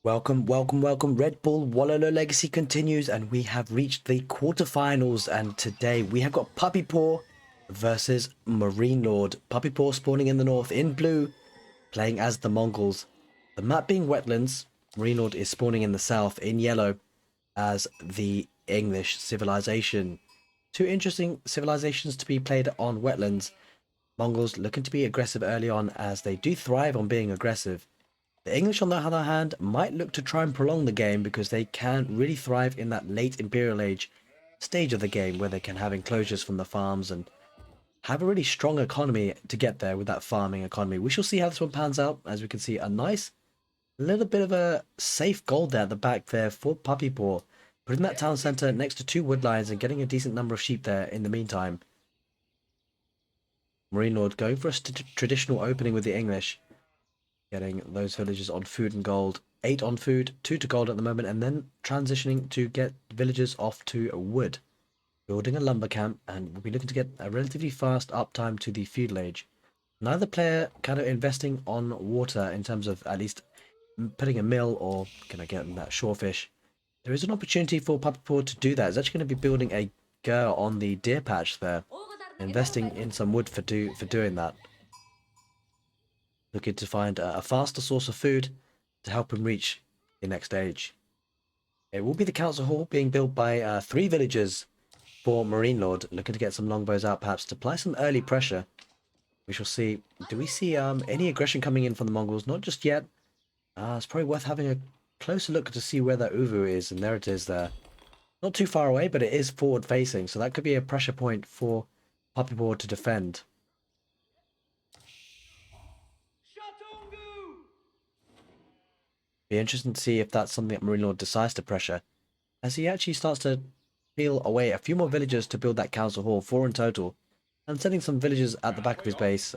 Welcome, welcome, welcome. Red Bull Wololo Legacy continues, and we have reached the quarterfinals. And today we have got Puppypaw versus MarineLord. Puppypaw spawning in the north in blue, playing as the Mongols. The map being Wetlands. MarineLord is spawning in the south in yellow as the English civilization. Two interesting civilizations to be played on Wetlands. Mongols looking to be aggressive early on, as they do thrive on being aggressive. The English, on the other hand, might look to try and prolong the game because they can really thrive in that late Imperial Age stage of the game where they can have enclosures from the farms and have a really strong economy to get there with that farming economy. We shall see how this one pans out. As we can see, a nice little bit of a safe gold there at the back there for Puppypaw. Putting that town centre next to two wood lines and getting a decent number of sheep there in the meantime. MarineLord going for a traditional opening with the English. Getting those villagers on food and gold. 8 on food, 2 to gold at the moment, and then transitioning to get villagers off to wood. Building a lumber camp, and we'll be looking to get a relatively fast uptime to the feudal age. Neither player kind of investing on water in terms of at least putting a mill or can I get that shorefish. There is an opportunity for Puppypaw to do that. It's actually going to be building a gur on the deer patch there. Investing in some wood for doing that. Looking to find a faster source of food to help him reach the next stage. It will be the council hall being built by 3 villagers for MarineLord, looking to get some longbows out perhaps to apply some early pressure. We shall see. Do we see any aggression coming in from the Mongols? Not just yet. It's probably worth having a closer look to see where that Uvu is, and there it is there. Not too far away, but it is forward facing, so that could be a pressure point for Puppypaw to defend. Be interesting to see if that's something that MarineLord decides to pressure, as he actually starts to peel away a few more villagers to build that council hall, 4 in total, and sending some villagers at the back of his base,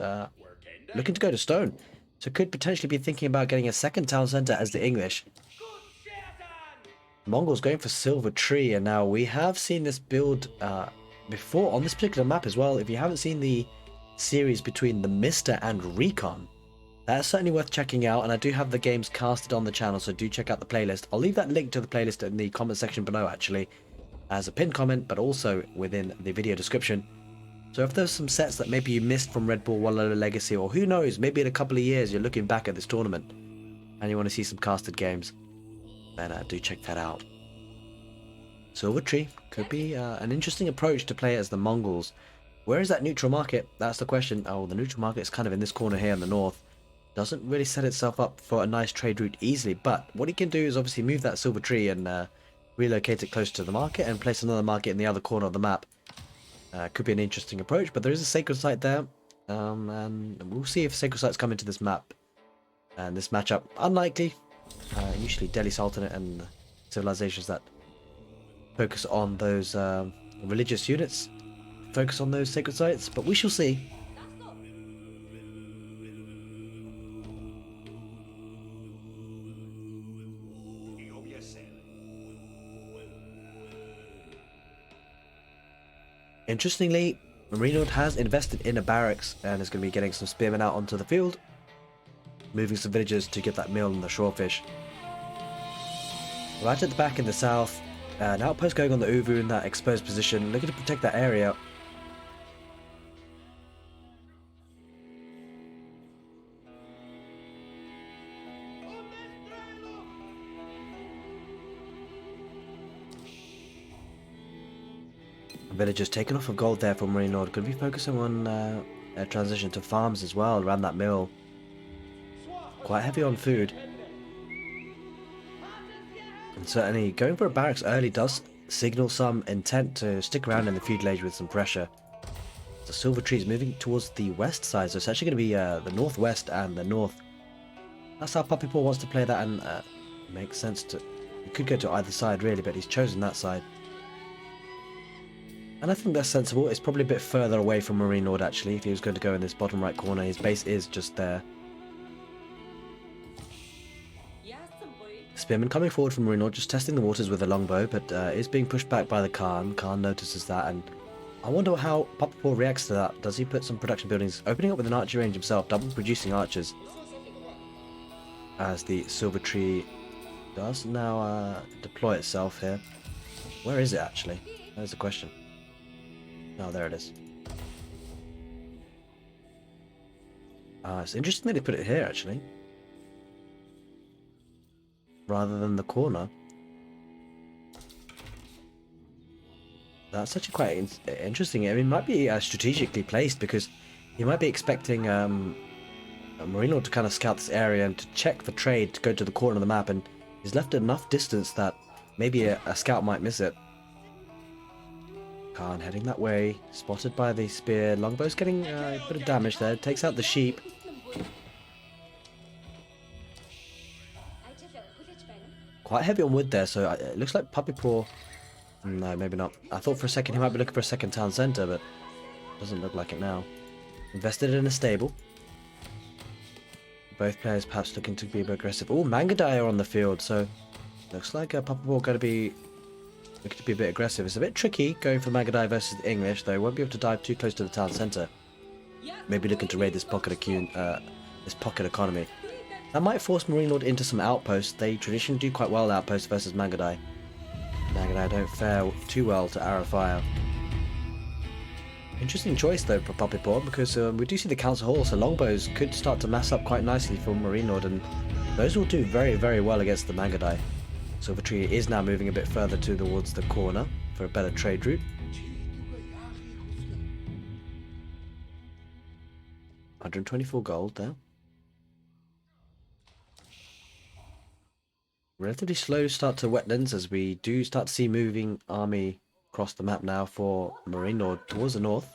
looking to go to stone. So could potentially be thinking about getting a second town centre as the English. Mongols going for Silver Tree, and now we have seen this build before on this particular map as well. If you haven't seen the series between the Mister and Recon, that's certainly worth checking out, and I do have the games casted on the channel, so do check out the playlist. I'll leave that link to the playlist in the comment section below, actually, as a pinned comment, but also within the video description. So if there's some sets that maybe you missed from Red Bull Wololo Legacy, or who knows, maybe in a couple of years you're looking back at this tournament, and you want to see some casted games, then do check that out. Silver Tree could be an interesting approach to play as the Mongols. Where is that neutral market? That's the question. Oh, the neutral market is kind of in this corner here in the north. Doesn't really set itself up for a nice trade route easily, but what he can do is obviously move that Silver Tree and relocate it close to the market and place another market in the other corner of the map. Could be an interesting approach, but there is a sacred site there, and we'll see if sacred sites come into this map. And this matchup, unlikely. Usually Delhi Sultanate and civilizations that focus on those religious units focus on those sacred sites, but we shall see. Interestingly, MarineLord has invested in a barracks and is going to be getting some spearmen out onto the field, moving some villagers to get that meal and the shorefish. Right at the back in the south, an outpost going on the Uvu in that exposed position, looking to protect that area. Villagers taken off of gold there for MarineLord. Could be focusing on a transition to farms as well around that mill. Quite heavy on food. And certainly going for a barracks early does signal some intent to stick around in the feudal age with some pressure. The Silver Tree is moving towards the west side, so it's actually going to be the northwest and the north. That's how Puppypaw wants to play that, and makes sense to... He could go to either side really, but he's chosen that side. And I think that's sensible. It's probably a bit further away from MarineLord actually. If he was going to go in this bottom right corner, his base is just there. Spearman coming forward from MarineLord, just testing the waters with a longbow, but is being pushed back by the Khan. Khan notices that, and I wonder how Puppypaw reacts to that. Does he put some production buildings, opening up with an archery range himself, double producing archers, as the Silver Tree does now deploy itself here. Where is it actually? That is the question. Oh, there it is. It's interesting that they put it here actually, rather than the corner. That's actually quite interesting. I mean, it might be strategically placed because you might be expecting MarineLord to kind of scout this area and to check for trade to go to the corner of the map, and he's left enough distance that maybe a scout might miss it. Khan heading that way, spotted by the spear. Longbow's getting a bit of damage there, takes out the sheep. Quite heavy on wood there, so it looks like Puppypaw. No, maybe not. I thought for a second he might be looking for a second town centre, but doesn't look like it now. Invested in a stable. Both players perhaps looking to be a bit aggressive. Oh, Mangadai are on the field, so looks like Puppypaw going to be looking to be a bit aggressive. It's a bit tricky going for Mangadai versus the English, though. Won't be able to dive too close to the town centre. Maybe looking to raid this pocket economy. That might force MarineLord into some outposts. They traditionally do quite well outposts versus Mangadai. Mangadai don't fare too well to arrow fire. Interesting choice though for Puppypaw, because we do see the council hall, so longbows could start to mass up quite nicely for MarineLord, and those will do very, very well against the Mangadai. Silvertree is now moving a bit further towards the corner for a better trade route. 124 gold there. Relatively slow start to Wetlands, as we do start to see moving army across the map now for MarineLord towards the north.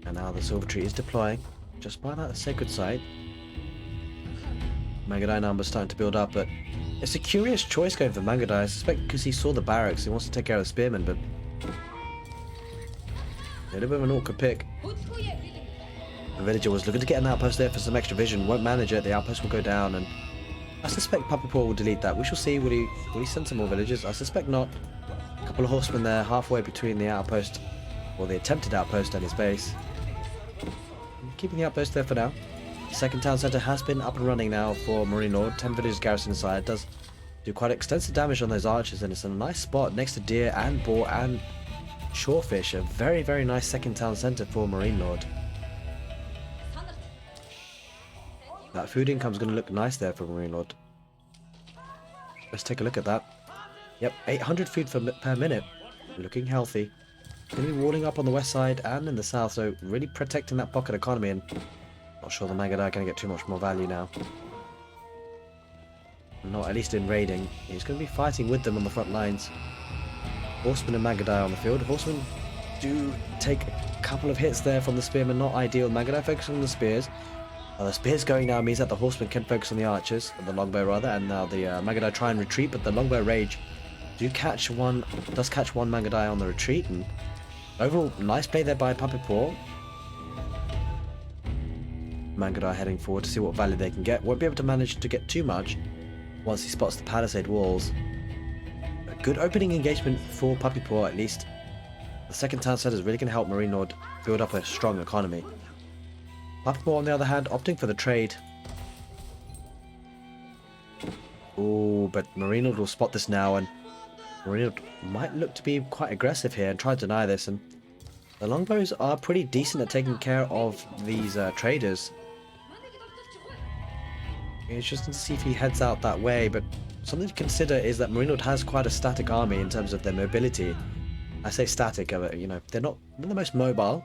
And now the Silvertree is deploying just by that sacred site. Mangadai numbers starting to build up, but it's a curious choice going for Mangadai. I suspect because he saw the barracks, he wants to take care of the spearmen, but a little bit of an awkward pick. The villager was looking to get an outpost there for some extra vision, won't manage it, the outpost will go down, and I suspect Puppypaw will delete that. We shall see. Will he send some more villagers? I suspect not. A couple of horsemen there, halfway between the outpost, or the attempted outpost, and his base. Keeping the outpost there for now. The second town centre has been up and running now for MarineLord. 10 villagers garrison inside. Does do quite extensive damage on those archers, and it's a nice spot next to deer and boar and shorefish. A very, very nice second town centre for MarineLord. That food income is going to look nice there for MarineLord. Let's take a look at that. Yep, 800 food per minute. Looking healthy. Going to be walling up on the west side and in the south, so really protecting that pocket economy, and not sure the Mangadai are going to get too much more value now. Not at least in raiding. He's going to be fighting with them on the front lines. Horsemen and Mangadai on the field. Horsemen do take a couple of hits there from the spearmen, not ideal. Mangadai focusing on the spears. The spears going now means that the horsemen can focus on the archers, or the longbow rather, and now the Mangadai try and retreat, but the longbow rage does catch one Mangadai on the retreat, and overall nice play there by Puppypaw. Mangadai heading forward to see what value they can get. Won't be able to manage to get too much once he spots the palisade walls. A good opening engagement for Puppypaw at least. The second town centre is really going to help MarineLord build up a strong economy. Puppypaw, on the other hand, opting for the trade. Oh, but MarineLord will spot this now, and MarineLord might look to be quite aggressive here and try to deny this. And the longbows are pretty decent at taking care of these traders. Interesting to see if he heads out that way, but something to consider is that MarineLord has quite a static army in terms of their mobility. I say static, you know, they're not the most mobile,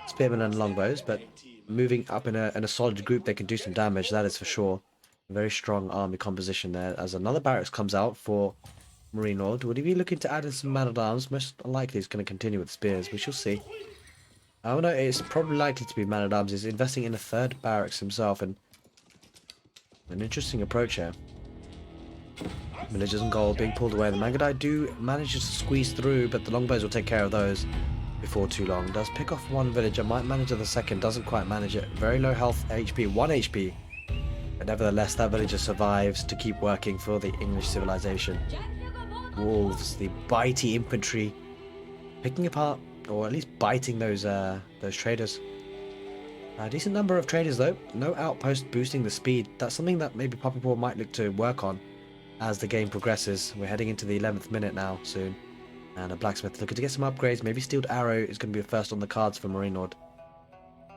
spearmen and longbows, but moving up in a solid group, they can do some damage, that is for sure. A very strong army composition there. As another barracks comes out for MarineLord, would he be looking to add in some man-at-arms? Most likely he's going to continue with spears, we shall see. Oh no, it's probably likely to be man-at-arms. He's investing in a third barracks himself, and an interesting approach here. Villagers and gold being pulled away. The Mangadai do manage to squeeze through, but the longbows will take care of those before too long. Does pick off one villager, might manage the second, doesn't quite manage it. Very low health HP, 1 HP. But nevertheless, that villager survives to keep working for the English civilization. Wolves, the bitey infantry, picking apart, or at least biting those traders. A decent number of traders though. No outpost boosting the speed. That's something that maybe Puppypaw might look to work on as the game progresses. We're heading into the 11th minute now soon. And a blacksmith looking to get some upgrades. Maybe Steeled Arrow is going to be the first on the cards for MarineLord.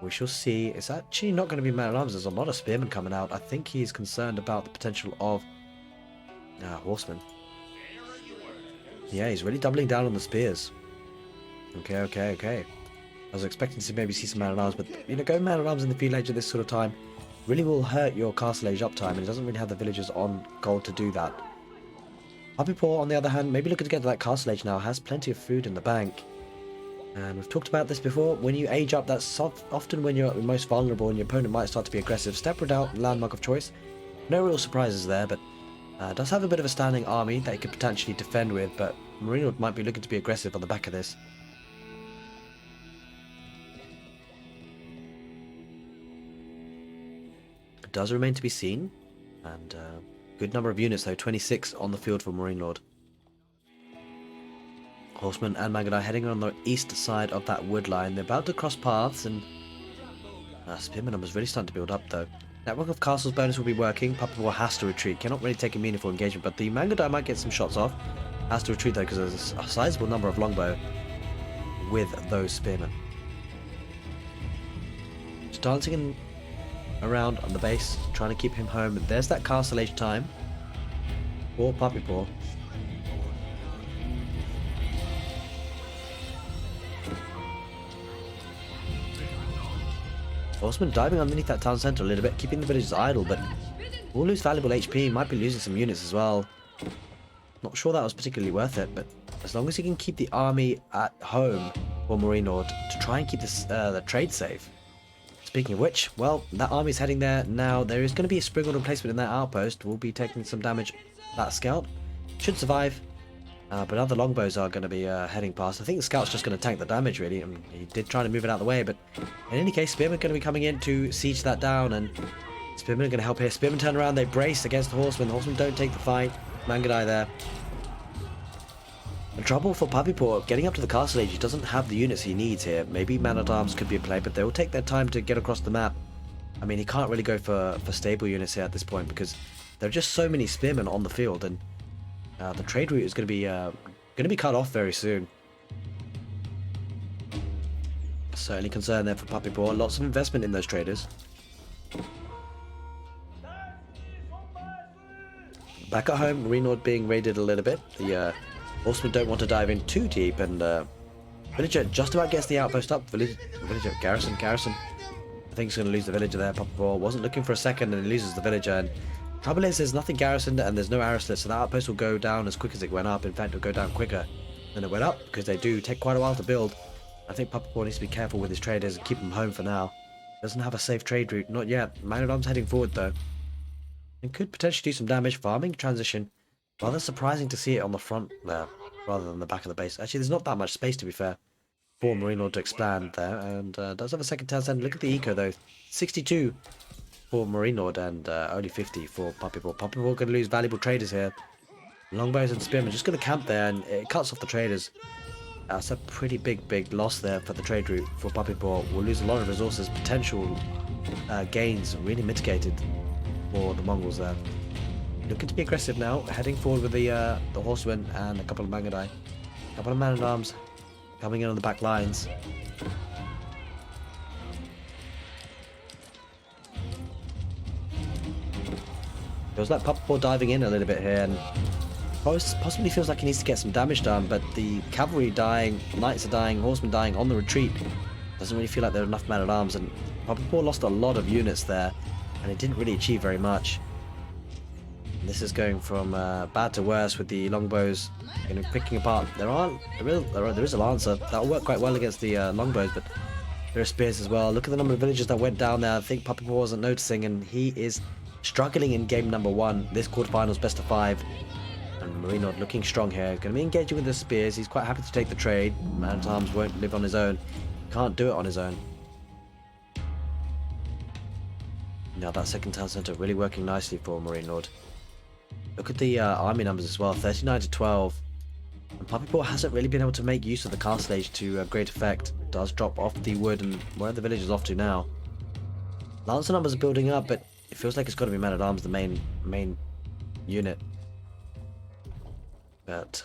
We shall see. It's actually not going to be man-at-arms. There's a lot of spearmen coming out. I think he's concerned about the potential of horsemen. Yeah, he's really doubling down on the spears. Okay. I was expecting to maybe see some man-at-arms, but you know, going man-at-arms in the field age at this sort of time really will hurt your castle age uptime, and it doesn't really have the villagers on gold to do that. Puppypaw, on the other hand, maybe looking to get to that castle age now, has plenty of food in the bank. And we've talked about this before, when you age up, that's often when you're most vulnerable and your opponent might start to be aggressive. Step Redoubt, landmark of choice. No real surprises there, but does have a bit of a standing army that he could potentially defend with, but MarineLord might be looking to be aggressive on the back of this. It does remain to be seen, and good number of units though, 26 on the field for MarineLord. Horsemen and Magadai heading on the east side of that wood line. They're about to cross paths, and spearman numbers really starting to build up though. Network of Castles bonus will be working. Puppypaw has to retreat. Cannot really take a meaningful engagement, but the Magadai might get some shots off. Has to retreat though because there's a sizable number of longbow with those spearmen. Just dancing around on the base, trying to keep him home. There's that castle age time for Puppypaw. Horseman diving underneath that town centre a little bit, keeping the villagers idle, but will lose valuable HP, might be losing some units as well. Not sure that was particularly worth it, but as long as he can keep the army at home for MarineLord to try and keep this, the trade safe. Speaking of which, well, that army's heading there now. There is going to be a sprinkled replacement in that outpost. Will be taking some damage. That scout should survive, but other longbows are going to be heading past. I think the scout's just going to tank the damage, really. I mean, he did try to move it out of the way, but in any case, spearmen are going to be coming in to siege that down, and spearmen are going to help here. Spearmen turn around, they brace against the horsemen. The horsemen don't take the fight. Magadai there. The trouble for Puppypaw, getting up to the castle age, he doesn't have the units he needs here. Maybe man-at-arms could be a play, but they will take their time to get across the map. I mean, he can't really go for stable units here at this point because there are just so many spearmen on the field, and the trade route is going to be cut off very soon. Certainly concerned there for Puppypaw. Lots of investment in those traders. Back at home, MarineLord being raided a little bit. The horsemen don't want to dive in too deep, and villager just about gets the outpost up. Villager, garrison. I think he's going to lose the villager there. Puppypaw wasn't looking for a second, and he loses the villager. And trouble is, there's nothing garrisoned, and there's no arrow slits, so that outpost will go down as quick as it went up. In fact, it'll go down quicker than it went up, because they do take quite a while to build. I think Puppypaw needs to be careful with his traders and keep them home for now. Doesn't have a safe trade route, not yet. Man-at-arms heading forward though, and could potentially do some damage. Farming transition. Rather surprising to see it on the front there, rather than the back of the base. Actually, there's not that much space, to be fair, for MarineLord to expand there, and does have a second town center. Look at the eco though, 62 for MarineLord and only 50 for Puppypaw. Puppypaw going to lose valuable traders here. Longbows and spearmen just going to camp there, and it cuts off the traders. That's a pretty big loss there for the trade route for Puppypaw. We'll lose a lot of resources, potential gains really mitigated for the Mongols there. Looking to be aggressive now, heading forward with the horsemen and a couple of Magadai. A couple of man-at-arms coming in on the back lines. Feels like Puppypaw diving in a little bit here, and possibly feels like he needs to get some damage done, but the cavalry dying, knights are dying, horsemen dying on the retreat. Doesn't really feel like there are enough men-at-arms, and Puppypaw lost a lot of units there, and it didn't really achieve very much. This is going from bad to worse with the longbows, you know, picking apart. There is a lancer that'll work quite well against the longbows, but there are spears as well. Look at the number of villagers that went down there. I think Puppypaw wasn't noticing, and he is struggling in game number 1. This quarterfinal's best of 5, and MarineLord looking strong here. Going to be engaging with the spears. He's quite happy to take the trade. Man-at-arms won't live on his own. Can't do it on his own. Now that second town center really working nicely for MarineLord. Look at the army numbers as well, 39 to 12. And Puppypaw hasn't really been able to make use of the castle age to great effect. Does drop off the wood, and where are the villagers off to now? Lancer numbers are building up, but it feels like it's got to be man-at-arms, the main unit. But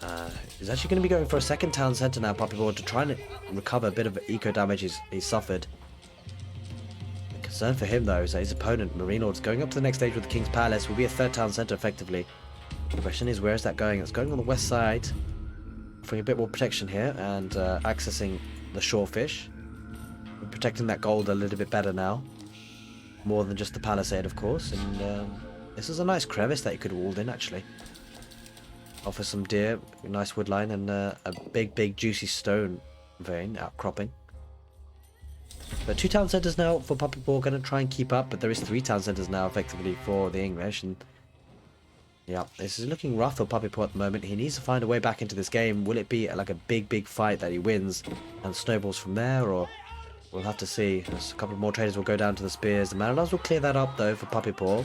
he's actually going to be going for a second town centre now, Puppypaw, to try and recover a bit of eco damage he's suffered. The concern for him, though, is that his opponent, MarineLord, going up to the next stage with the King's Palace, will be a third town centre effectively. The question is, where is that going? It's going on the west side, offering a bit more protection here and accessing the shorefish. We're protecting that gold a little bit better now. More than just the palisade, of course. And this is a nice crevice that you could have walled in, actually. Offer some deer, a nice woodline, and a big juicy stone vein outcropping. But 2 town centres now for Puppypaw, going to try and keep up, but there is 3 town centres now effectively for the English. And yeah, this is looking rough for Puppypaw at the moment. He needs to find a way back into this game. Will it be like a big fight that he wins and snowballs from there, or we'll have to see. There's a couple more traders will go down to the spears. The man-at-arms will clear that up though for Puppypaw.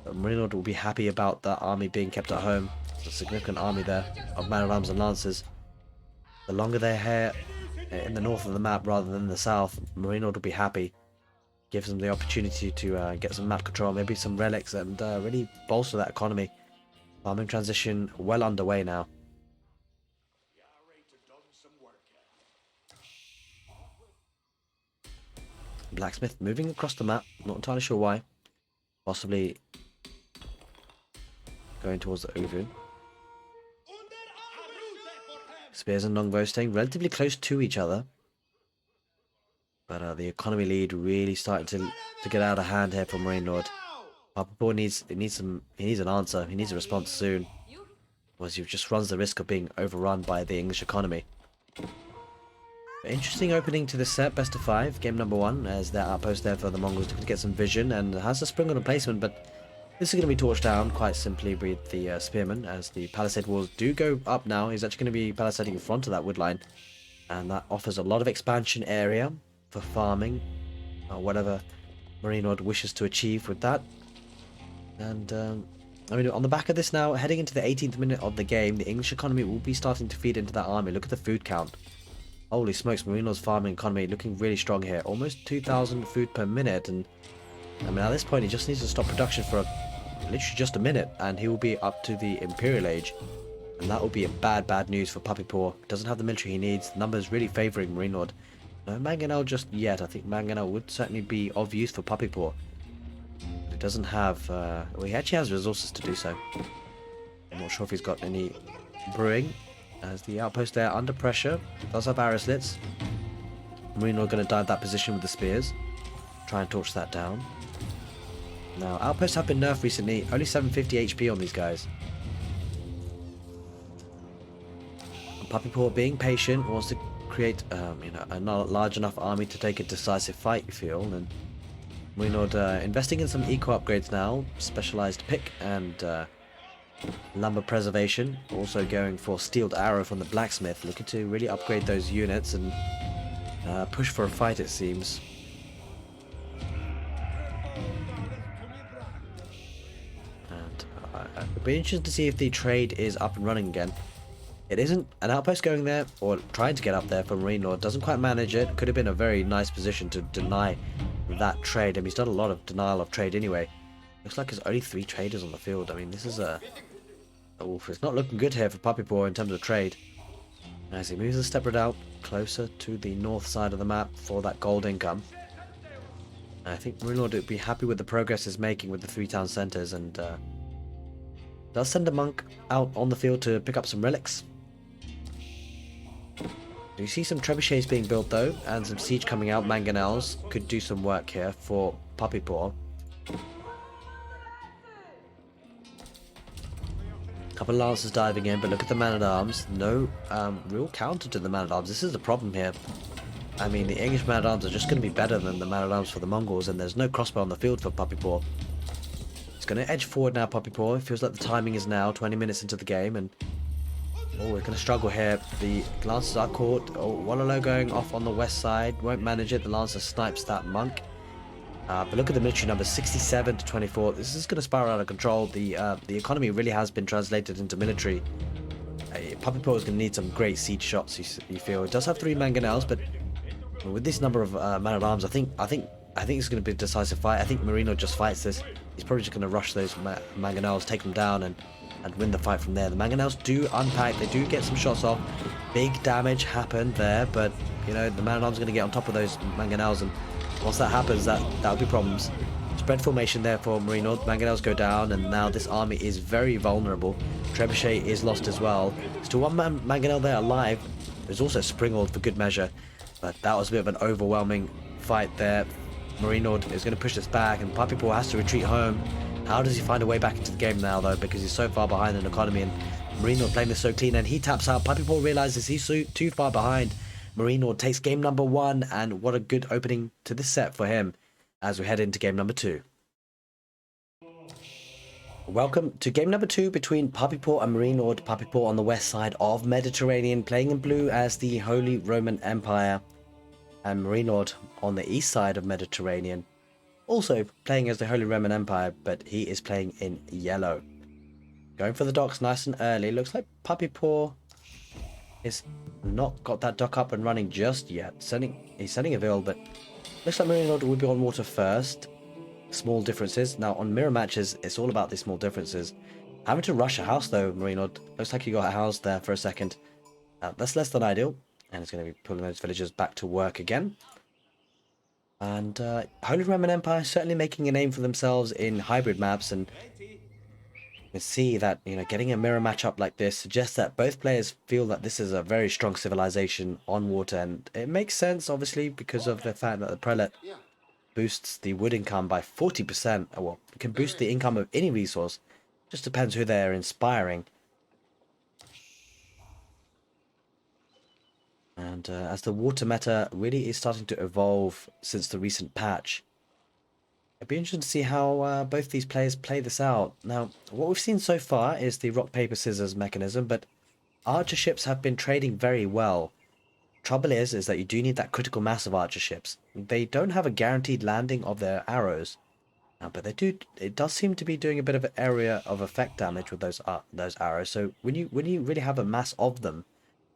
MarineLord will be happy about that army being kept at home. There's a significant army there of man-at-arms and lancers. The longer they're here in the north of the map rather than the south, MarineLord will be happy. Gives them the opportunity to get some map control, maybe some relics, and really bolster that economy. Farming transition well underway now. Blacksmith moving across the map, not entirely sure why. Possibly going towards the Ovu. Spears and longbows staying relatively close to each other. But the economy lead really starting to get out of hand here for MarineLord. Puppypaw needs an answer. He needs a response soon. Otherwise he just runs the risk of being overrun by the English economy. Interesting opening to the set, best of 5, game number 1, as their outpost there for the Mongols to get some vision, and has a spring on a placement, but this is going to be torched down quite simply with the spearmen, as the palisade walls do go up now. He's actually going to be palisading in front of that woodline, and that offers a lot of expansion area for farming, whatever MarineLord wishes to achieve with that. And I mean, on the back of this now, heading into the 18th minute of the game, the English economy will be starting to feed into that army. Look at the food count. Holy smokes, MarineLord's farming economy looking really strong here. Almost 2,000 food per minute, and I mean, at this point he just needs to stop production for literally just a minute, and he will be up to the Imperial Age. And that will be a bad news for Puppypaw. Doesn't have the military he needs. The numbers really favouring MarineLord. No mangonel just yet. I think mangonel would certainly be of use for Puppypaw. But he doesn't have... well, he actually has resources to do so. I'm not sure if he's got any brewing. As the outpost there under pressure. Does have arrow slits. MarineLord going to dive that position with the spears. Try and torch that down. Now, outposts have been nerfed recently. Only 750 HP on these guys. Puppypaw, being patient, wants to create you know, a large enough army to take a decisive fight, you feel. And MarineLord investing in some eco upgrades now. Specialized pick and lumber preservation. Also going for steeled arrow from the blacksmith. Looking to really upgrade those units and push for a fight, it seems. And it'll be interesting to see if the trade is up and running again. It isn't. An outpost going there, or trying to get up there for MarineLord, doesn't quite manage it. Could have been a very nice position to deny that trade. I mean, he's done a lot of denial of trade anyway. Looks like there's only 3 traders on the field. I mean, this is it's not looking good here for Puppypaw in terms of trade. As he moves a step out closer to the north side of the map for that gold income. I think MarineLord would be happy with the progress he's making with the 3 town centres, and does send a monk out on the field to pick up some relics. You see some trebuchets being built though, and some siege coming out. Mangonels could do some work here for Puppypaw. Couple of lancers diving in, but look at the man-at-arms. No real counter to the man-at-arms. This is the problem here. I mean, the English man-at-arms are just going to be better than the man-at-arms for the Mongols, and there's no crossbow on the field for Puppypaw. It's going to edge forward now, Puppypaw. It feels like the timing is now, 20 minutes into the game, and oh, we're going to struggle here. The lancers are caught. Oh, Wololo going off on the west side. Won't manage it. The lancer snipes that monk. But look at the military numbers, 67 to 24. This is going to spiral out of control. The economy really has been translated into military. Puppypaw is going to need some great siege shots, you feel. It does have 3 mangonels, but with this number of man-at-arms, I think I think it's going to be a decisive fight. I think MarineLord just fights this. He's probably just going to rush those mangonels, take them down, and win the fight from there. The mangonels do unpack. They do get some shots off. Big damage happened there, but, you know, the man-at-arms going to get on top of those mangonels, and once that happens, that'll be problems. Spread formation there for MarineLord. Mangonels go down, and now this army is very vulnerable. Trebuchet is lost as well. Still one mangonel there alive. There's also Springald for good measure, but that was a bit of an overwhelming fight there. MarineLord is going to push this back, and Puppypaw has to retreat home. How does he find a way back into the game now, though, because he's so far behind in economy, and MarineLord playing this so clean, and he taps out. Puppypaw realizes he's too far behind. MarineLord takes game number 1, and what a good opening to this set for him as we head into game number 2. Welcome to game number 2 between Puppypaw and MarineLord. Puppypaw on the west side of Mediterranean, playing in blue as the Holy Roman Empire, and MarineLord on the east side of Mediterranean, also playing as the Holy Roman Empire, but he is playing in yellow. Going for the docks nice and early. Looks like Puppypaw is not got that dock up and running just yet. He's sending a Vil, but looks like MarineLord will be on water first. Small differences. Now on mirror matches, it's all about these small differences. Having to rush a house though, MarineLord. Looks like you got a house there for a second. That's less than ideal. And it's going to be pulling those villagers back to work again. And Holy Roman Empire certainly making a name for themselves in hybrid maps, and you can see that, you know, getting a mirror matchup like this suggests that both players feel that this is a very strong civilization on water, and it makes sense obviously because of the fact that the prelate boosts the wood income by 40%. Well, it can boost the income of any resource. Just depends who they're inspiring. And as the water meta really is starting to evolve since the recent patch, it'd be interesting to see how both these players play this out. Now, what we've seen so far is the rock, paper, scissors mechanism, but archer ships have been trading very well. Trouble is that you do need that critical mass of archer ships. They don't have a guaranteed landing of their arrows, but they do. It does seem to be doing a bit of an area of effect damage with those arrows. So when you really have a mass of them,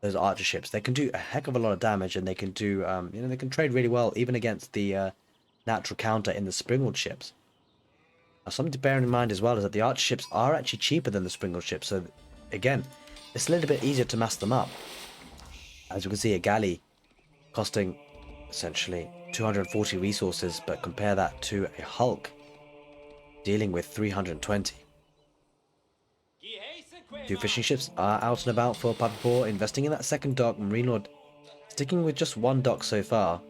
those archer ships, they can do a heck of a lot of damage, and they can do you know, they can trade really well even against the natural counter in the Springald ships. Now, something to bear in mind as well is that the archer ships are actually cheaper than the Springald ships, so again, it's a little bit easier to mass them up. As you can see, a galley costing essentially 240 resources, but compare that to a hulk dealing with 320. Two fishing ships are out and about for Puppypaw, investing in that second dock. MarineLord sticking with just one dock so far.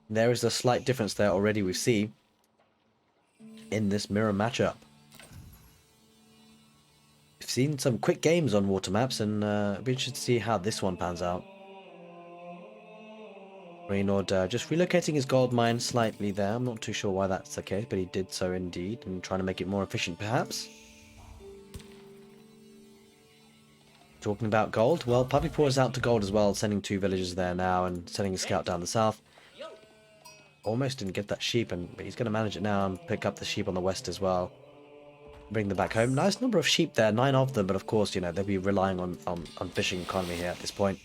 There is a slight difference there already we see in this mirror matchup. We've seen some quick games on water maps, and it'll be interesting to see how this one pans out. MarineLord just relocating his gold mine slightly there. I'm not too sure why that's the case, but he did so indeed, and trying to make it more efficient perhaps. Talking about gold, well, Puppypaw is out to gold as well, sending 2 villagers there now and sending a scout down the south. Almost didn't get that sheep, but he's going to manage it now and pick up the sheep on the west as well. Bring them back home. Nice number of sheep there, 9 of them, but of course, you know, they'll be relying on fishing economy here at this point.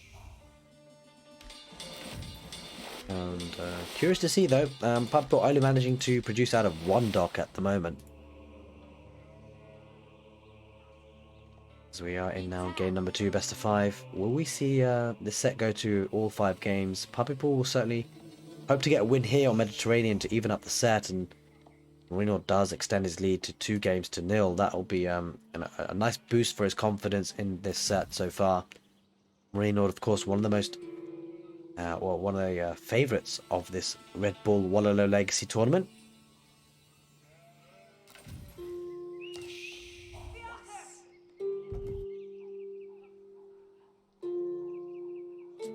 And curious to see though, Puppypaw only managing to produce out of 1 dock at the moment. So we are in now game number 2, best of 5. Will we see this set go to all 5 games? Puppypaw will certainly hope to get a win here on Mediterranean to even up the set, and MarineLord does extend his lead to 2 games to 0. That'll be a nice boost for his confidence in this set so far. MarineLord, of course, one of the most, one of the favourites of this Red Bull Wololo Legacy tournament.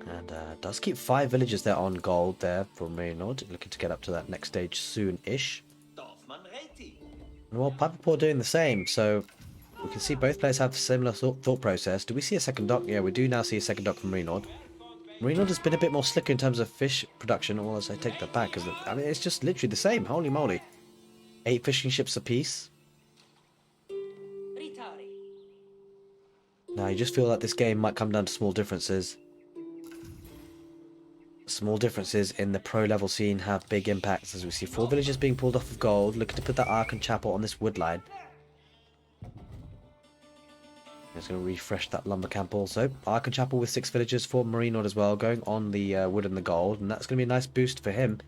And does keep 5 villagers there on gold there for MarineLord, looking to get up to that next stage soon-ish. And well, Puppypaw doing the same, so we can see both players have a similar thought process. Do we see a second dock? Yeah, we do now see a second dock from MarineLord. MarineLord has been a bit more slicker in terms of fish production, or as I take that back, because I mean, it's just literally the same. Holy moly. 8 fishing ships apiece. Now, you just feel like this game might come down to small differences. Small differences in the pro level scene have big impacts, as we see 4 villages being pulled off of gold, looking to put that Ark and Chapel on this wood line. Just going to refresh that lumber camp also. Ark and Chapel with 6 villagers for MarineLord as well, going on the wood and the gold, and that's going to be a nice boost for him.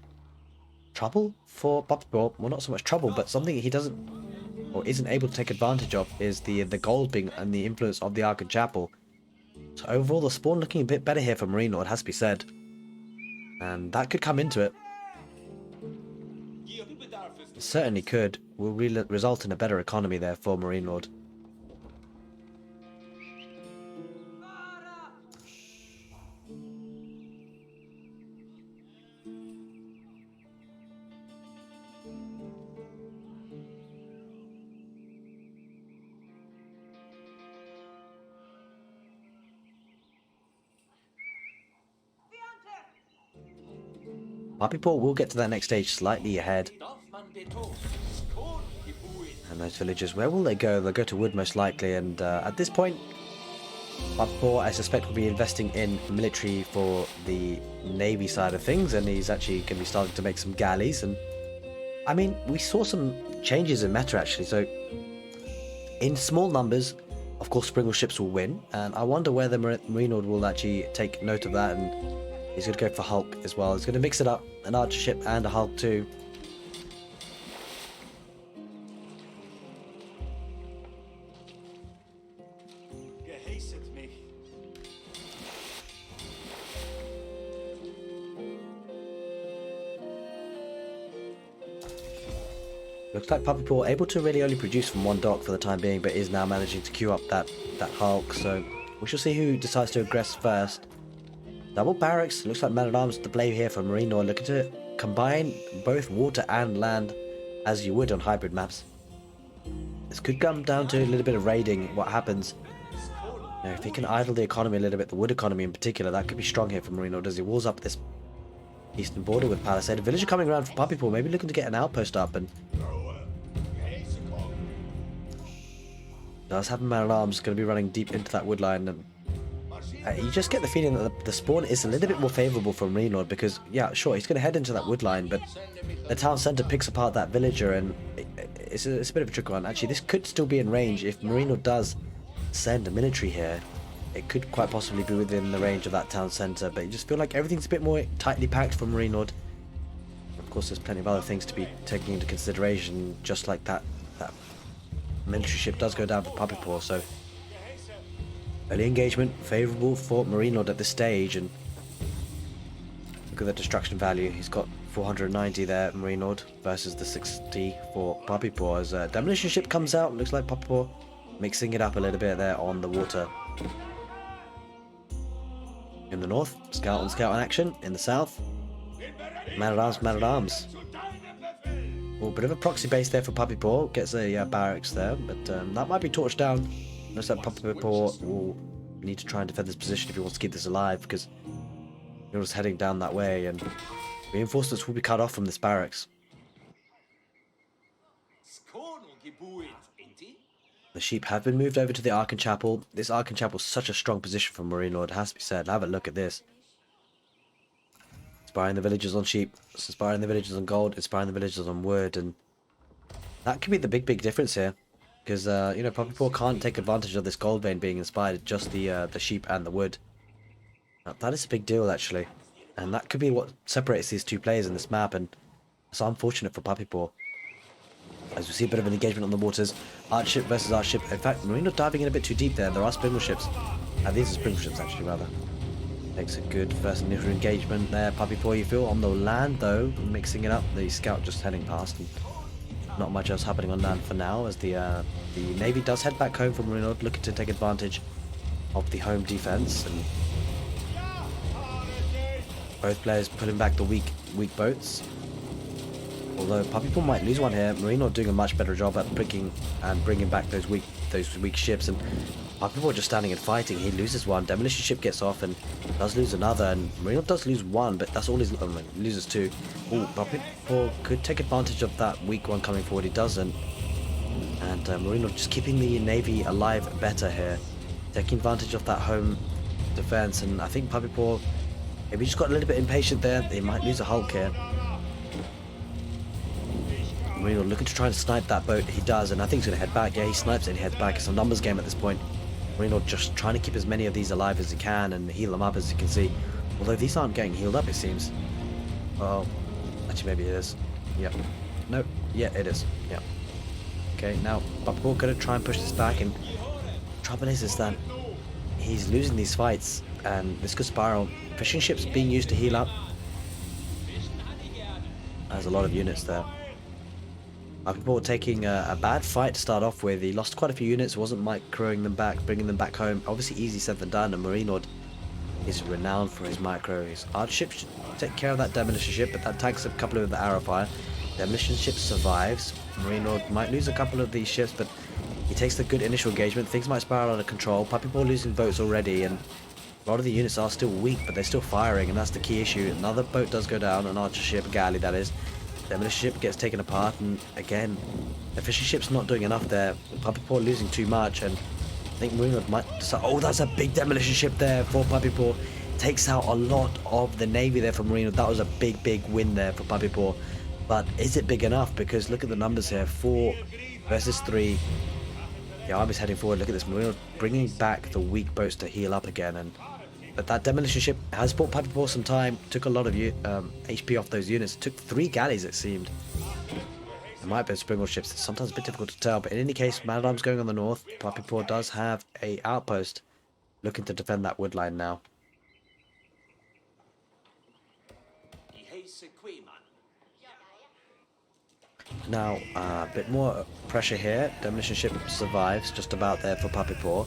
Trouble for Puppypaw? Well, not so much trouble, but something he doesn't or isn't able to take advantage of is the gold being and the influence of the Ark and Chapel. So overall, the spawn looking a bit better here for MarineLord, has to be said. And that could come into it. It certainly could. Will result in a better economy there for MarineLord. Puppypaw will get to that next stage slightly ahead. And those villagers, where will they go? They'll go to wood most likely, and at this point, Puppypaw, I suspect, will be investing in military for the navy side of things, and he's actually going to be starting to make some galleys. And I mean, we saw some changes in meta actually, so in small numbers, of course, Springle ships will win, and I wonder whether MarineLord will actually take note of that, and he's going to go for Hulk as well. He's going to mix it up, an archer ship and a Hulk too. Looks like Puppypaw able to really only produce from one dock for the time being, but is now managing to queue up that Hulk, so we shall see who decides to aggress first. Double barracks, looks like man-at-arms at the play here for MarineLord, looking to combine both water and land as you would on hybrid maps. This could come down to a little bit of raiding, what happens. You know, if he can idle the economy a little bit, the wood economy in particular, that could be strong here for MarineLord as he walls up this eastern border with Palisade. A villager coming around for Puppypaw, maybe looking to get an outpost up, and does have a man-at-arms going to be running deep into that wood line, and you just get the feeling that the spawn is a little bit more favourable for MarineLord because, yeah, sure, he's going to head into that wood line, but the town centre picks apart that villager, and it's a bit of a tricky one. Actually, this could still be in range if MarineLord does send a military here. It could quite possibly be within the range of that town centre, but you just feel like everything's a bit more tightly packed for MarineLord. Of course, there's plenty of other things to be taken into consideration, just like that military ship does go down for Puppypaw, so early engagement favourable for MarineLord at this stage, and look at the destruction value. He's got 490 there, MarineLord, versus the 60 for Puppypaw. As a demolition ship comes out, looks like Puppypaw mixing it up a little bit there on the water. In the north, scout on scout in action. In the south, man-at-arms, man-at-arms. Oh, bit of a proxy base there for Puppypaw. Gets a barracks there, but that might be torched down. Looks like Puppypaw will need to try and defend this position if he wants to keep this alive, because he was heading down that way, and reinforcements will be cut off from this barracks. The sheep have been moved over to the Ark and Chapel. This Ark and Chapel is such a strong position for MarineLord, it has to be said. Have a look at this. Inspiring the villagers on sheep, inspiring the villagers on gold, inspiring the villagers on wood, and that could be the big difference here. Because, you know, Puppypaw can't take advantage of this gold vein being inspired, just the sheep and the wood. Now, that is a big deal, actually. And that could be what separates these two players in this map, and it's unfortunate for Puppypaw. As we see a bit of an engagement on the waters. Archship versus Archship. In fact, MarineLord diving in a bit too deep there. There are Springle ships. These are Springle ships, actually, rather. Takes a good first initial engagement there. Puppypaw, you feel, on the land, though, mixing it up. The scout just heading past, and not much else happening on land for now, as the Navy does head back home from MarineLord, looking to take advantage of the home defense, and both players pulling back the weak boats. Although Puppypaw might lose one here, MarineLord doing a much better job at picking and bringing back those weak ships, and Puppypaw just standing and fighting. He loses one, demolition ship gets off and does lose another, and MarineLord does lose one, but that's all he loses two. Ooh, Puppypaw could take advantage of that weak one coming forward. He doesn't, and MarineLord just keeping the Navy alive better here, taking advantage of that home defense, and I think Puppypaw Maybe just got a little bit impatient there. They might lose a hulk here. MarineLord looking to try and snipe that boat. He does, and I think he's going to head back. Yeah, he snipes it and he heads back. It's a numbers game at this point. MarineLord just trying to keep as many of these alive as he can and heal them up, as you can see. Although these aren't getting healed up, it seems. Oh, actually maybe it is. Yep. No, yeah, it is. Yep. Okay, now Puppypaw going to try and push this back, and trouble is that he's losing these fights, and this could spiral. Fishing ships being used to heal up. There's a lot of units there. Puppypaw taking a bad fight to start off with. He lost quite a few units, wasn't microing them back, bringing them back home. Obviously easy said than done, and MarineLord is renowned for his micro. His archer ship should take care of that demolition ship, but that tanks a couple of the arrow fire. Demolition ship survives. MarineLord might lose a couple of these ships, but he takes the good initial engagement. Things might spiral out of control. Puppypaw losing boats already, and a lot of the units are still weak, but they're still firing, and that's the key issue. Another boat does go down, an archer ship, a galley that is. Demolition ship gets taken apart, and again, the fishing ship's not doing enough there. Puppypaw losing too much, and I think MarineLord might decide. Oh, that's a big demolition ship there for Puppypaw. Takes out a lot of the navy there for MarineLord. That was a big win there for Puppypaw. But is it big enough? Because look at the numbers here. 4 versus 3. The army's heading forward. Look at this. MarineLord bringing back the weak boats to heal up again. But that demolition ship has bought Puppypaw some time. Took a lot of HP off those units. Took 3 galleys, it seemed. There might be springboard ships. It's sometimes a bit difficult to tell. But in any case, man-at-arms going on the north. Puppypaw does have a outpost looking to defend that wood line now. Now, a bit more pressure here. Demolition ship survives just about there for Puppypaw.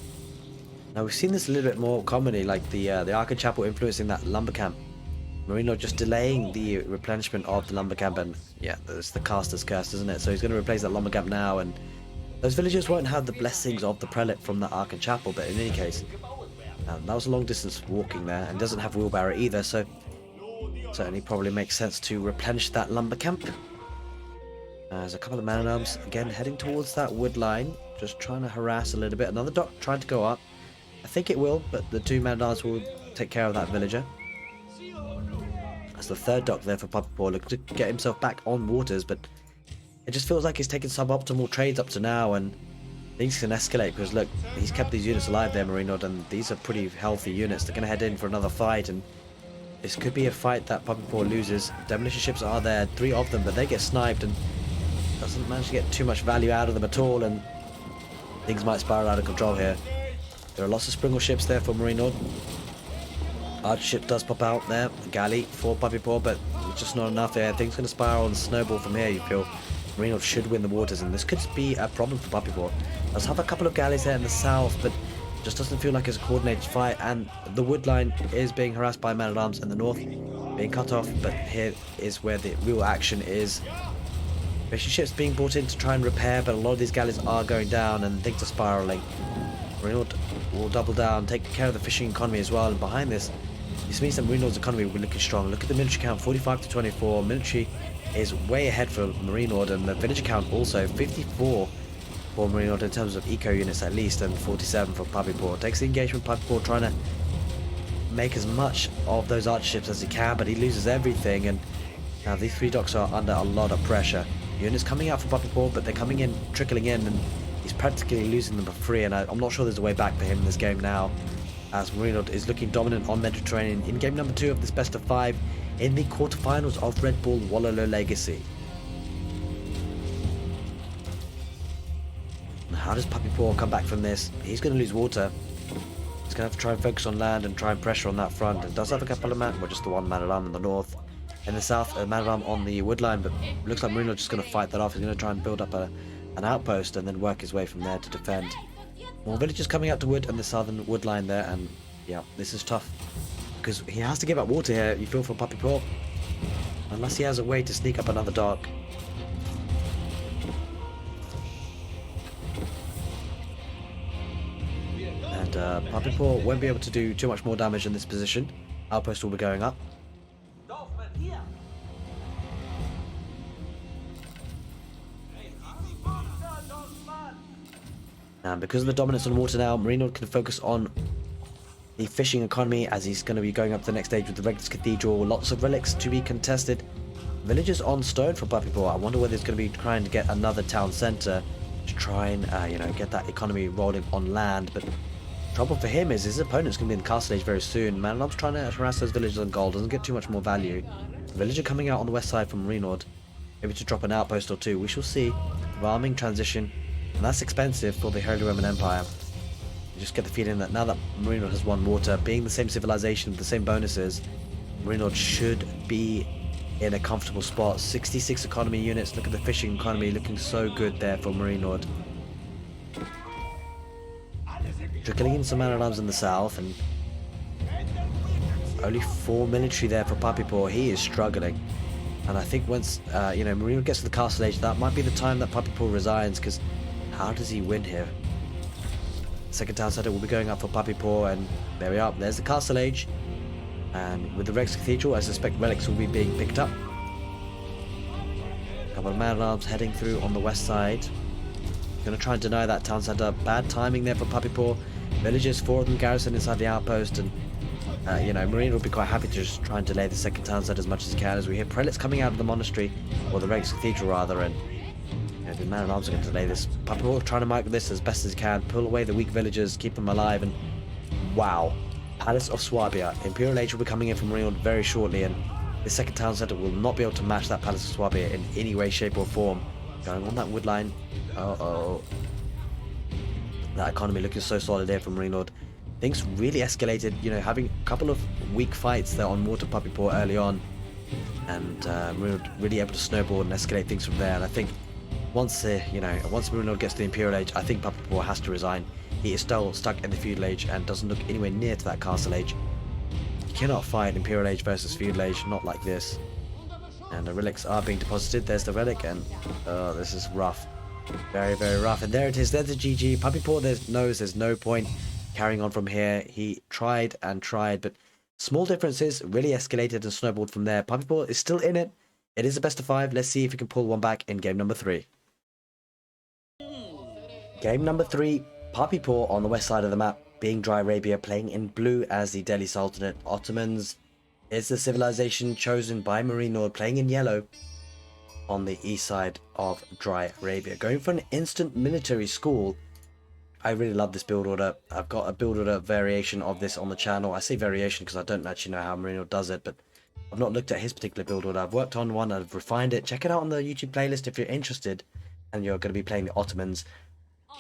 Now, we've seen this a little bit more commonly, like the Arca Chapel influencing that lumber camp. MarineLord just delaying the replenishment of the lumber camp, and yeah, it's the caster's curse, isn't it? So he's going to replace that lumber camp now, and those villagers won't have the blessings of the prelate from the Arca Chapel, but in any case, that was a long distance walking there, and doesn't have wheelbarrow either, so certainly probably makes sense to replenish that lumber camp. There's a couple of man-at-arms, again, heading towards that wood line, just trying to harass a little bit. Another dock trying to go up. I think it will, but the 2 man-at-arms will take care of that villager. That's the 3rd dock there for Puppypaw, looking to get himself back on waters, but it just feels like he's taken suboptimal trades up to now, and things can escalate, because look, he's kept these units alive there, MarineLord, and these are pretty healthy units. They're going to head in for another fight, and this could be a fight that Puppypaw loses. Demolition ships are there, 3 of them, but they get sniped, and doesn't manage to get too much value out of them at all, and things might spiral out of control here. There are lots of springle ships there for MarineLord. Archer ship does pop out there, a galley for Puppypaw, but it's just not enough here. Things going to spiral and snowball from here, you feel. MarineLord should win the waters, and this could be a problem for Puppypaw. Does have a couple of galleys there in the south, but just doesn't feel like it's a coordinated fight, and the wood line is being harassed by man-at-arms in the north, being cut off, but here is where the real action is. Fishing ships being brought in to try and repair, but a lot of these galleys are going down and things are spiraling. MarineLord will double down, take care of the fishing economy as well, and behind this means that MarineLord's economy will be looking strong. Look at the military count, 45 to 24. Military is way ahead for MarineLord, and the villager count also 54 for MarineLord in terms of eco units at least, and 47 for Puppypaw. Takes the engagement, Puppypaw trying to make as much of those archer ships as he can, but he loses everything, and now these 3 docks are under a lot of pressure. Units coming out for Puppypaw, but they're coming in, trickling in, and he's practically losing them for free, and I'm not sure there's a way back for him in this game now, as MarineLord is looking dominant on Mediterranean in game number 2 of this best of 5 in the quarterfinals of Red Bull Wololo Legacy. How does Puppypaw come back from this? He's going to lose water. He's going to have to try and focus on land and try and pressure on that front, and does have a couple of well, just the 1 man-at-arm in the north. In the south, a man-at-arm on the wood line, but looks like MarineLord's just going to fight that off. He's going to try and build up an outpost and then work his way from there to defend. More villagers coming out to wood and the southern wood line there, and yeah, this is tough. Because he has to give up water here, you feel, for Puppypaw. Unless he has a way to sneak up another dock. And Puppypaw won't be able to do too much more damage in this position. Outpost will be going up. And because of the dominance on water now, MarineLord can focus on the fishing economy, as he's going to be going up to the next stage with the Reckless Cathedral. Lots of relics to be contested. Villages on stone for Puppypaw. I wonder whether he's going to be trying to get another town centre to try and, get that economy rolling on land. But trouble for him is his opponent's going to be in the castle age very soon. MarineLord's trying to harass those villagers on gold. Doesn't get too much more value. Villager coming out on the west side from MarineLord. Maybe to drop an outpost or two. We shall see. Farming transition. And that's expensive for the Holy Roman Empire. You just get the feeling that now that MarineLord has won water, being the same civilization with the same bonuses, MarineLord should be in a comfortable spot. 66 economy units. Look at the fishing economy looking so good there for MarineLord. Trickling in some man-at-arms in the south, and only 4 military there for Puppypaw. He is struggling. And I think once, MarineLord gets to the castle age, that might be the time that Puppypaw resigns, because how does he win here? Second town centre will be going up for Puppypaw, and there we are. There's the castle age. And with the Rex Cathedral, I suspect relics will be being picked up. A couple of man-at-arms heading through on the west side. Going to try and deny that town centre. Bad timing there for Puppypaw. Villagers, 4 of them garrison inside the outpost, and Marine will be quite happy to just try and delay the second town centre as much as he can, as we hear prelates coming out of the monastery, or the Rex Cathedral rather, and the man-at-arms are going to delay this. Puppypaw trying to mic this as best as he can, pull away the weak villagers, keep them alive, and wow. Palace of Swabia. Imperial Age will be coming in from MarineLord very shortly, and the second town centre will not be able to match that Palace of Swabia in any way, shape or form. Going on that wood line. That economy looking so solid here from MarineLord. Things really escalated, having a couple of weak fights there on water Puppypaw early on, and MarineLord really able to snowball and escalate things from there. And I think once MarineLord gets to the Imperial Age, I think Puppypaw has to resign. He is still stuck in the feudal age and doesn't look anywhere near to that castle age. You cannot fight Imperial Age versus feudal age, not like this. And the relics are being deposited. There's the relic, and this is rough. Very, very rough. And there it is. There's the GG. Puppypaw knows there's no point carrying on from here. He tried and tried, but small differences really escalated and snowballed from there. Puppypaw is still in it. It is a best of 5. Let's see if he can pull one back in game number 3. Game number 3. Puppypaw on the west side of the map, being Dry Arabia, playing in blue as the Delhi Sultanate. Ottomans is the civilization chosen by MarineLord, playing in yellow on the east side of Dry Arabia. Going for an instant military school. I really love this build order. I've got a build order variation of this on the channel. I say variation because I don't actually know how MarineLord does it, but I've not looked at his particular build order. I've worked on one, I've refined it. Check it out on the YouTube playlist if you're interested and you're going to be playing the Ottomans.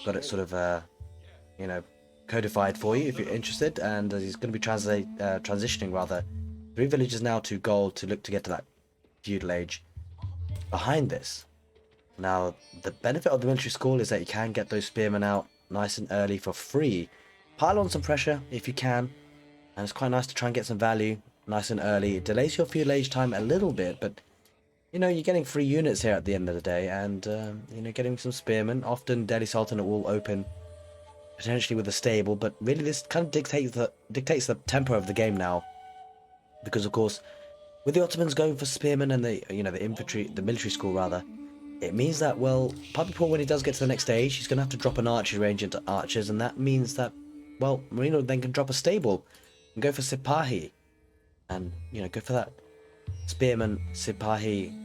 Got it sort of codified for you if you're interested, and he's going to be transitioning rather 3 villages now to gold to look to get to that feudal age. Behind this, now the benefit of the military school is that you can get those spearmen out nice and early for free. Pile on some pressure if you can, and it's quite nice to try and get some value nice and early. It delays your feudal age time a little bit, but you're getting free units here at the end of the day, and getting some spearmen. Often Delhi Sultanate will open potentially with a stable, but really this kind of dictates the tempo of the game now, because of course with the Ottomans going for spearmen and the military school rather, it means that, well, Puppypaw, when he does get to the next stage, he's going to have to drop an archery range into archers, and that means that, well, MarineLord then can drop a stable and go for Sipahi, and go for that spearman Sipahi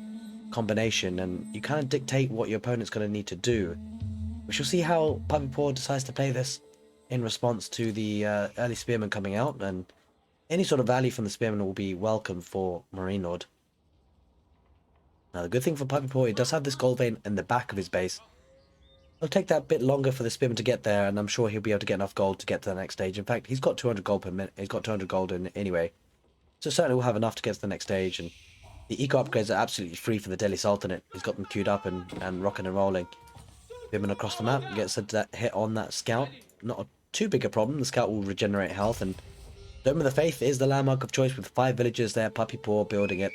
combination, and you kind of dictate what your opponent's going to need to do. We shall see how Puppypaw decides to play this in response to the early spearmen coming out, and any sort of value from the spearmen will be welcome for MarineLord. Now the good thing for Puppypaw, he does have this gold vein in the back of his base. It'll take that bit longer for the spearmen to get there, and I'm sure he'll be able to get enough gold to get to the next stage. In fact, he's got 200 gold per minute. He's got 200 gold in anyway, so certainly we'll have enough to get to the next stage. And the eco upgrades are absolutely free for the Delhi Sultanate. He's got them queued up and rocking and rolling. Spearman across the map gets a hit on that scout. Not a too big a problem. The scout will regenerate health, and Dome of the Faith is the landmark of choice with 5 villages there. Puppypaw building it,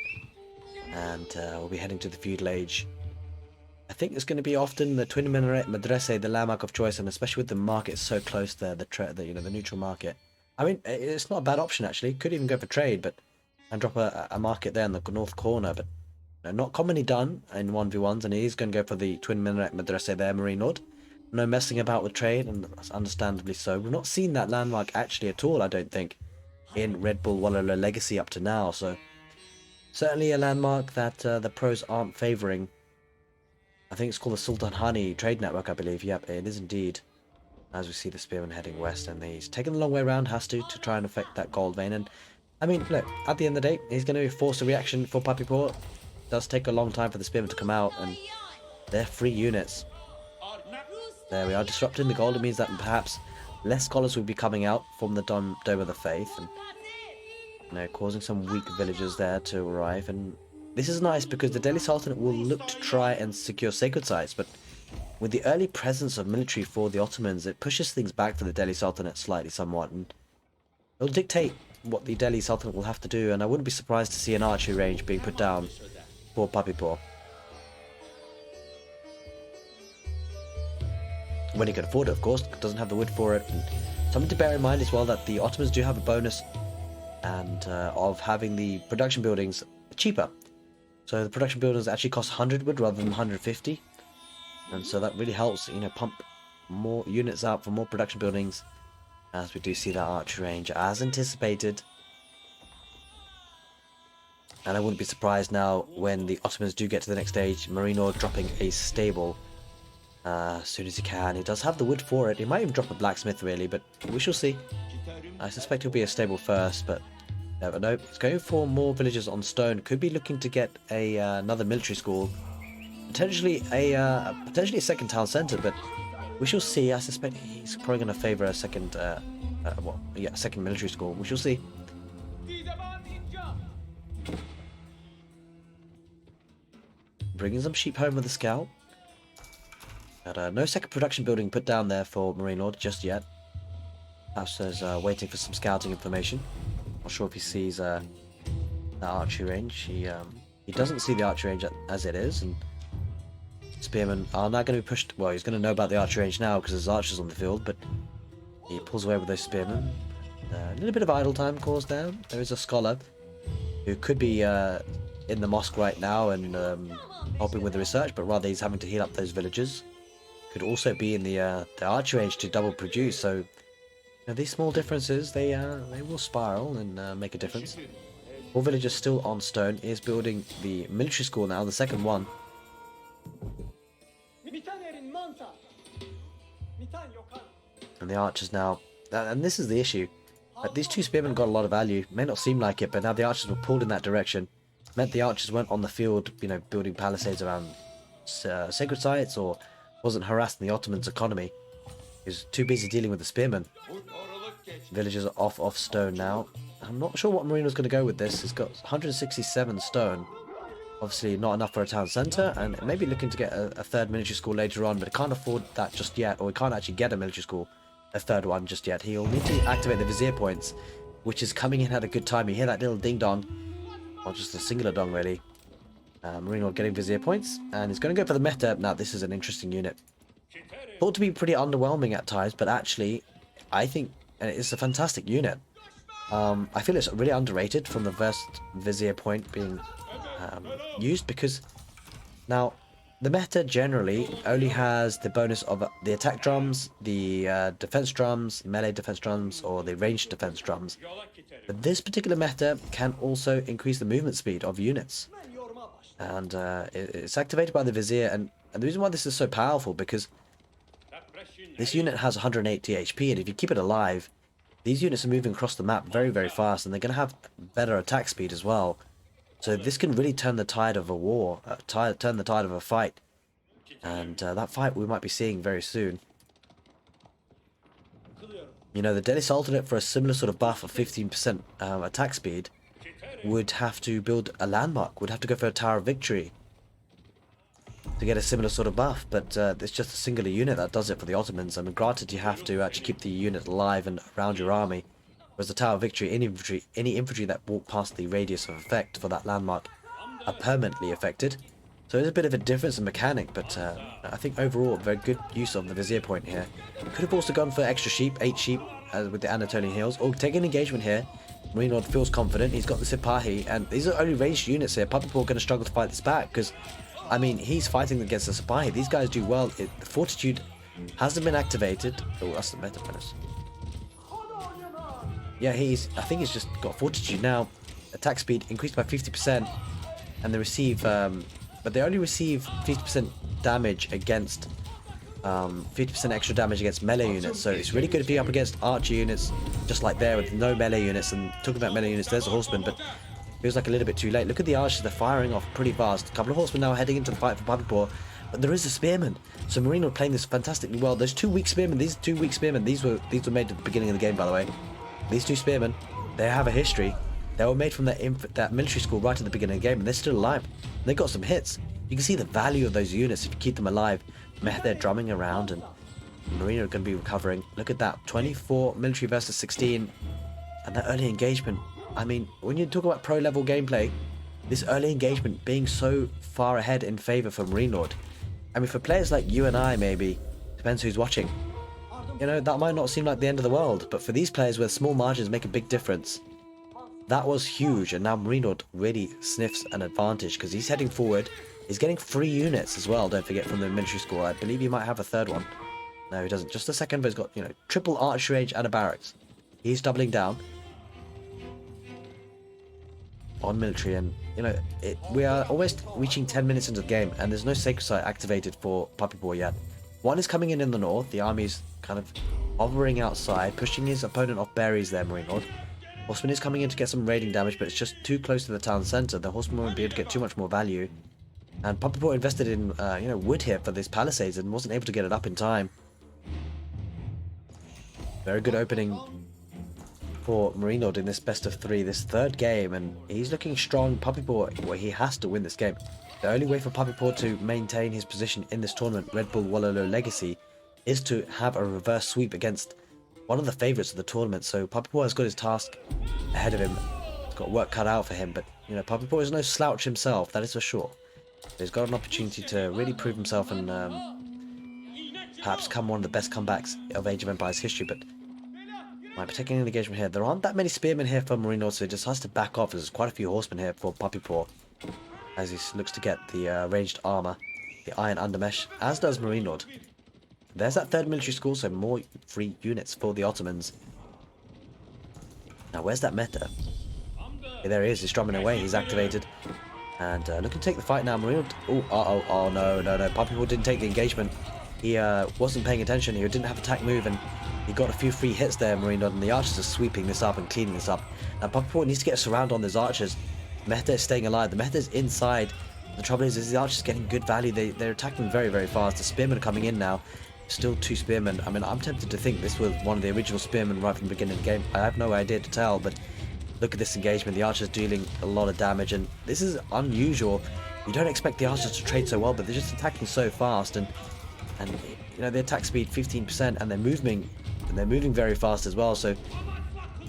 and we'll be heading to the feudal age. I think it's going to be often the Twin Minaret Madrasa, the landmark of choice, and especially with the market so close there, the neutral market. I mean, it's not a bad option actually. Could even go for trade, and drop a market there in the north corner, but not commonly done in 1v1s, and he is going to go for the Twin Minaret Madrasa there, MarineLord. No messing about with trade, and that's understandably so. We've not seen that landmark actually at all, I don't think, in Red Bull Wololo Legacy up to now, so certainly a landmark that the pros aren't favouring. I think it's called the Sultan Hani Trade Network, I believe. Yep, it is indeed. As we see the spearman heading west, and he's taking the long way around, has to try and affect that gold vein. And I mean, look, at the end of the day, he's going to force a reaction for Puppypaw. It does take a long time for the spearman to come out, and they're free units. There we are, disrupting the gold. It means that perhaps less scholars will be coming out from the Dome of the Faith, and causing some weak villagers there to arrive. And this is nice because the Delhi Sultanate will look to try and secure sacred sites, but with the early presence of military for the Ottomans, it pushes things back for the Delhi Sultanate slightly somewhat, and it'll dictate what the Delhi Sultanate will have to do, and I wouldn't be surprised to see an archery range being put down for Puppypaw. When he can afford it, of course, doesn't have the wood for it. And something to bear in mind as well, that the Ottomans do have a bonus and of having the production buildings cheaper. So the production buildings actually cost 100 wood rather than 150. And so that really helps, pump more units out for more production buildings, as we do see that archer range as anticipated. And I wouldn't be surprised now when the Ottomans do get to the next stage, MarineLord dropping a stable as soon as he can. He does have the wood for it. He might even drop a blacksmith really, but we shall see. I suspect he'll be a stable first, but never know. He's going for more villagers on stone. Could be looking to get a another military school. Potentially a second town centre, but we shall see. I suspect he's probably going to favour a second, second military school. We shall see. Bringing some sheep home with the scout. But no second production building put down there for MarineLord just yet. Perhaps there's waiting for some scouting information. Not sure if he sees the archery range. He doesn't see the archery range as it is, and spearmen are now going to be pushed. Well, he's going to know about the archery range now because there's archers on the field, but he pulls away with those spearmen. A little bit of idle time caused there. There is a scholar who could be in the mosque right now and helping with the research, but rather he's having to heal up those villagers. Could also be in the archery range to double produce. So these small differences, they will spiral and make a difference. All villagers still on stone. Is building the military school now, the second one. And the archers now, and this is the issue. These two spearmen got a lot of value. May not seem like it, but now the archers were pulled in that direction. Meant the archers weren't on the field, building palisades around sacred sites, or wasn't harassing the Ottomans' economy. He was too busy dealing with the spearmen. Villagers are off stone now. I'm not sure what Marine was going to go with this. He's got 167 stone. Obviously not enough for a town centre, and maybe looking to get a third military school later on, but he can't afford that just yet, or he can't actually get a military school, a third one just yet. He'll need to activate the vizier points, which is coming in at a good time. You hear that little ding-dong, or just a singular dong really. MarineLord getting vizier points, and he's going to go for the meta. Now this is an interesting unit. Thought to be pretty underwhelming at times, but actually I think it's a fantastic unit. I feel it's really underrated from the first vizier point being used, because now the meta generally only has the bonus of the attack drums, the defense drums, melee defense drums, or the ranged defense drums. But this particular meta can also increase the movement speed of units, and it's activated by the vizier. And the reason why this is so powerful, because this unit has 180 HP, and if you keep it alive, these units are moving across the map very, very fast, and they're going to have better attack speed as well. So this can really turn the tide of a war, turn the tide of a fight. And that fight we might be seeing very soon. The Delhi Sultanate, for a similar sort of buff of 15% attack speed, would have to build a landmark, would have to go for a Tower of Victory to get a similar sort of buff, but it's just a singular unit that does it for the Ottomans. I mean, granted, you have to actually keep the unit alive and around your army, whereas the Tower of Victory, any infantry that walk past the radius of effect for that landmark are permanently affected. So there's a bit of a difference in mechanic, but I think overall, very good use of the vizier point here. Could have also gone for extra sheep, 8 sheep with the Anatolian Hills, or take an engagement here. MarineLord feels confident, he's got the Sipahi, and these are only ranged units here. Puppypaw are going to struggle to fight this back, because I mean, he's fighting against the Sipahi. These guys do well. Fortitude Hasn't been activated. Oh, that's the meta bonus. Yeah, I think he's just got fortitude now. Attack speed increased by 50%, and they receive, but they only receive 50% damage against, 50% extra damage against melee units. So it's really good if you're up against archer units, just like there with no melee units. And talking about melee units, there's a horseman, but feels like a little bit too late. Look at the archers; they're firing off pretty fast. A couple of horsemen now heading into the fight for Puppypaw, but there is a spearman. So MarineLord playing this fantastically well. There's 2 weak spearmen. These 2 weak spearmen. These were made at the beginning of the game, by the way. These 2 spearmen, they have a history. They were made from that military school right at the beginning of the game, and they're still alive. They got some hits. You can see the value of those units if you keep them alive. They're drumming around, and MarineLord are going to be recovering. Look at that, 24 military versus 16, and that early engagement. I mean, when you talk about pro-level gameplay, this early engagement being so far ahead in favor for MarineLord. I mean, for players like you and I, maybe, depends who's watching. You know, that might not seem like the end of the world, but for these players where small margins make a big difference, that was huge. And now MarineLord really sniffs an advantage because he's heading forward. He's getting 3 units as well, don't forget, from the military school. I believe he might have a 3rd one. No, he doesn't. Just a second, but he's got, you know, triple archery range and a barracks. He's doubling down on military, and you know, we are almost reaching 10 minutes into the game, and there's no sacred site activated for Puppypaw yet. One is coming in the north. The army's kind of hovering outside, pushing his opponent off berries there, MarineLord. Horseman is coming in to get some raiding damage, but it's just too close to the town centre. The horseman won't be able to get too much more value. And Puppypaw invested in, you know, wood here for this palisades and wasn't able to get it up in time. Very good opening for MarineLord in this best of 3, this 3rd game, and he's looking strong. Puppypaw, well, he has to win this game. The only way for Puppypaw to maintain his position in this tournament, Bull Wololo Legacy, is to have a reverse sweep against one of the favourites of the tournament. So Puppypaw has got his task ahead of him. He's got work cut out for him, but you know, Puppypaw is no slouch himself, that is for sure. He's got an opportunity to really prove himself and perhaps come one of the best comebacks of Age of Empires history, but might be taking an engagement here. There aren't that many spearmen here for MarineLord, so he just has to back off. There's quite a few horsemen here for Puppypaw as he looks to get the ranged armor, the iron undermesh, as does MarineLord. There's that 3rd military school, so more free units for the Ottomans. Now, where's that meta? Yeah, there he is. He's drumming away. He's activated. And looking to take the fight now. MarineLord. Oh, no. Puppypaw didn't take the engagement. He wasn't paying attention. He didn't have attack move, and he got a few free hits there, MarineLord, and the archers are sweeping this up and cleaning this up. Now, Puppypaw needs to get a surround on those archers. Meta is staying alive. The meta is inside. The trouble is the archers getting good value. They're attacking very, very fast. The spearmen are coming in now. Still 2 spearmen. I mean, I'm tempted to think this was one of the original spearmen right from the beginning of the game. I have no idea to tell, but look at this engagement. The archers dealing a lot of damage, and this is unusual. You don't expect the archers to trade so well, but they're just attacking so fast, and you know, the attack speed 15%, and they're moving very fast as well. So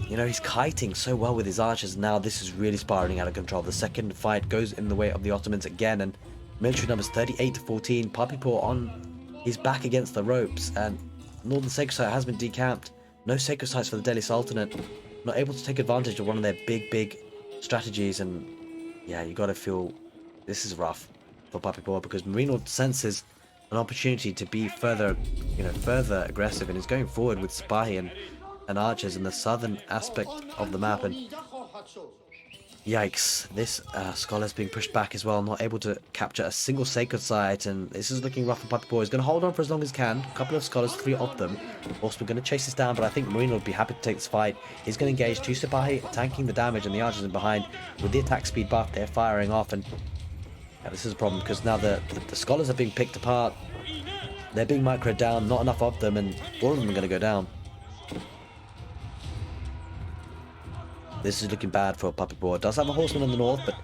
you know, he's kiting so well with his archers. Now this is really spiraling out of control. The second fight goes in the way of the Ottomans again, and military numbers 38 to 14. Puppypaw on his back against the ropes, and Northern Sacred Site has been decamped. No sacred sites for the Delhi Sultanate. Not able to take advantage of one of their big strategies, and yeah, you gotta feel this is rough for Puppypaw, because MarineLord senses an opportunity to be further aggressive, and is going forward with Sipahi and archers in the southern aspect of the map, and yikes, this scholar's being pushed back as well, not able to capture a single sacred site, and this is looking rough for Puppypaw. He's going to hold on for as long as he can. A couple of scholars, 3 of them. Also, we're going to chase this down, but I think MarineLord would be happy to take this fight. He's going to engage 2 Sipahi, tanking the damage, and the archers in behind. With the attack speed buff, they're firing off, and yeah, this is a problem, because now the scholars are being picked apart. They're being microed down, not enough of them, and all of them are going to go down. This is looking bad for Puppypaw. Does have a horseman in the north, but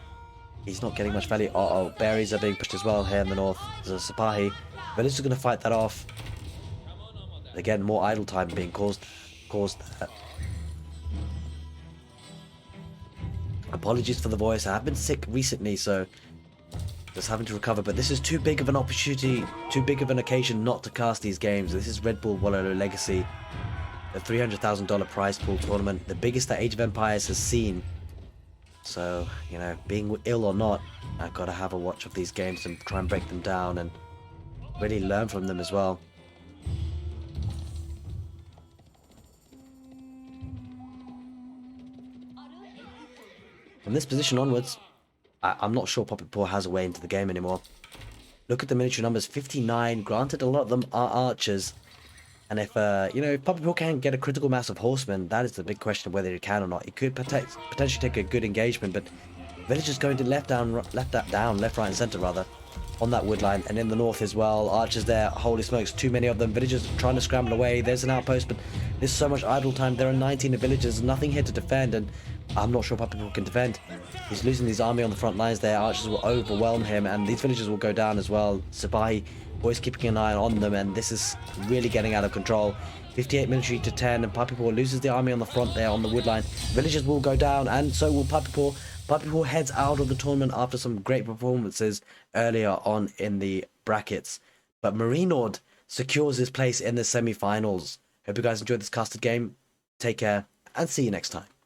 he's not getting much value. Berries are being pushed as well here in the north. There's a Sipahi. Villagers are going to fight that off. Again, more idle time being caused. Apologies for the voice. I have been sick recently, so just having to recover. But this is too big of an opportunity, too big of an occasion not to cast these games. This is Bull Wololo Legacy. The $300,000 prize pool tournament, the biggest that Age of Empires has seen. So, you know, being ill or not, I've got to have a watch of these games and try and break them down and really learn from them as well. From this position onwards, I'm not sure Puppypaw has a way into the game anymore. Look at the military numbers, 59. Granted, a lot of them are archers. And if, if Puppypaw can get a critical mass of horsemen, that is the big question of whether he can or not. He could potentially take a good engagement, but villagers going to left, right, and center rather, on that wood line, and in the north as well. Archers there, holy smokes, too many of them. Villagers trying to scramble away. There's an outpost, but there's so much idle time. There are 19 villagers, nothing here to defend, and I'm not sure Puppypaw can defend. He's losing his army on the front lines there. Archers will overwhelm him, and these villagers will go down as well. Sabai always keeping an eye on them, and this is really getting out of control. 58 military to 10, and Puppypaw loses the army on the front there on the wood line. Villagers will go down, and so will Puppypaw. Puppypaw heads out of the tournament after some great performances earlier on in the brackets. But MarineLord secures his place in the semi-finals. Hope you guys enjoyed this casted game. Take care, and see you next time.